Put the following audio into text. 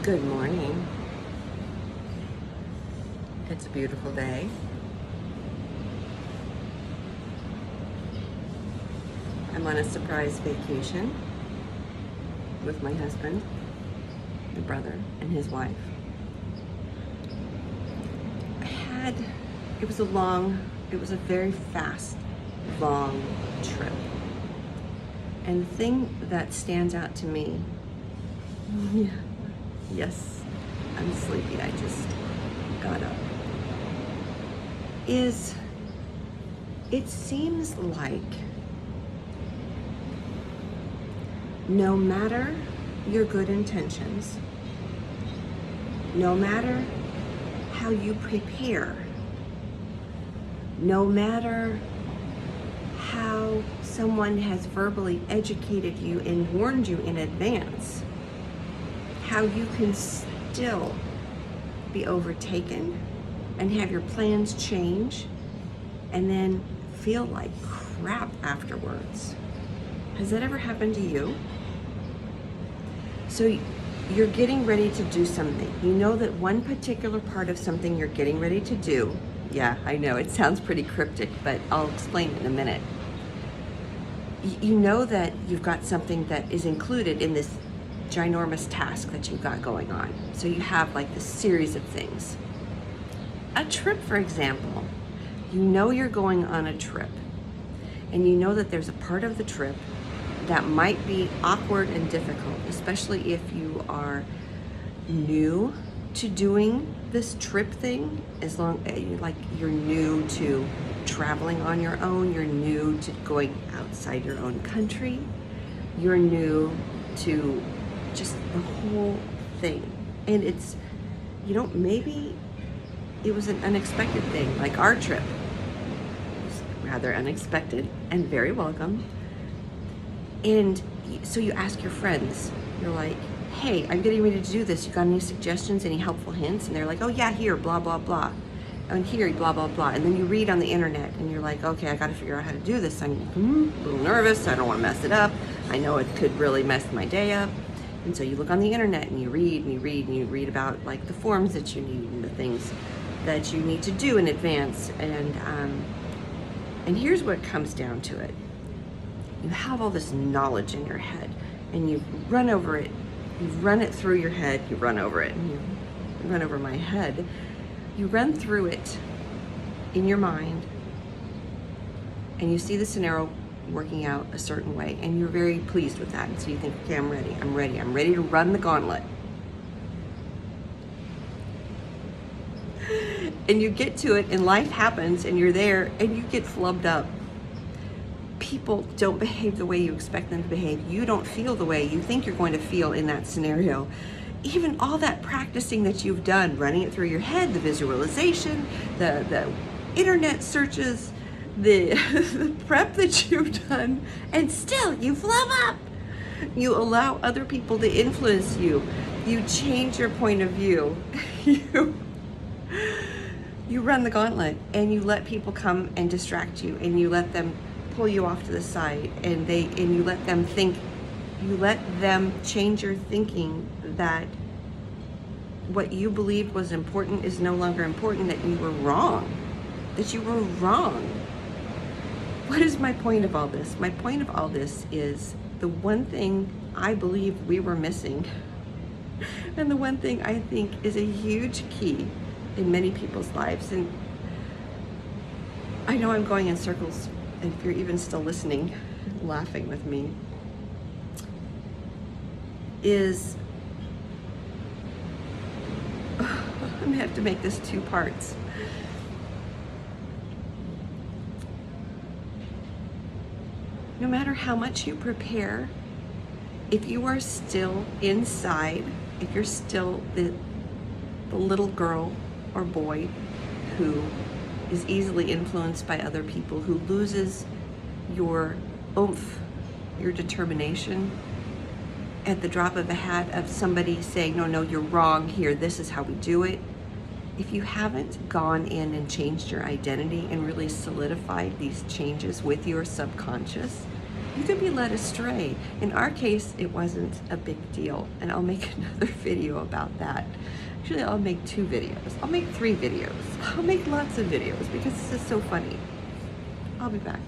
Good morning. It's a beautiful day. I'm on a surprise vacation with my husband, my brother, and his wife. It was a very fast, long trip. And the thing that stands out to me, yes, I'm sleepy, I just got up, is it seems like no matter your good intentions, no matter how you prepare, no matter how someone has verbally educated you and warned you in advance, how you can still be overtaken and have your plans change and then feel like crap afterwards. Has that ever happened to you? So you're getting ready to do something. You know that one particular part of something you're getting ready to do, yeah, I know it sounds pretty cryptic, but I'll explain it in a minute. You know that you've got something that is included in this ginormous task that you've got going on. So you have like this series of things. A trip, for example, you know you're going on a trip and you know that there's a part of the trip that might be awkward and difficult, especially if you are new to doing this trip thing, as long like you're new to traveling on your own, you're new to going outside your own country, you're new to just the whole thing. And it's, maybe it was an unexpected thing, like our trip. It was rather unexpected and very welcome. And so you ask your friends, you're like, hey, I'm getting ready to do this. You got any suggestions, any helpful hints? And they're like, oh yeah, here, blah, blah, blah. And here, blah, blah, blah. And then you read on the internet and you're like, okay, I got to figure out how to do this. I'm a little nervous. I don't want to mess it up. I know it could really mess my day up. And so you look on the internet and you read and you read and you read about like the forms that you need and the things that you need to do in advance. And here's what comes down to it. You have all this knowledge in your head and you run over it. You run it through your head, you run over it, and you run over my head. You run through it in your mind and you see the scenario working out a certain way and you're very pleased with that. And so you think, okay, I'm ready to run the gauntlet. And you get to it and life happens and you're there and you get flubbed up. People don't behave the way you expect them to behave. You don't feel the way you think you're going to feel in that scenario. Even all that practicing that you've done, running it through your head, the visualization, the internet searches, the prep that you've done, and still you flub up. You allow other people to influence you. You change your point of view. You run the gauntlet and you let people come and distract you and you let them pull you off to the side and you let them think, you let them change your thinking that what you believed was important is no longer important, that you were wrong. What is my point of all this? My point of all this is the one thing I believe we were missing and the one thing I think is a huge key in many people's lives. And I know I'm going in circles, and if you're even still listening, laughing with me, is I'm gonna have to make this 2 parts. No matter how much you prepare, if you are still inside, if you're still the little girl or boy who is easily influenced by other people, who loses your oomph, your determination at the drop of a hat of somebody saying, no, you're wrong here, this is how we do it. If you haven't gone in and changed your identity and really solidified these changes with your subconscious, You can be led astray. In our case, it wasn't a big deal, and I'll make another video about that. Actually, I'll make 2 videos. I'll make 3 videos. I'll make lots of videos because this is so funny. I'll be back.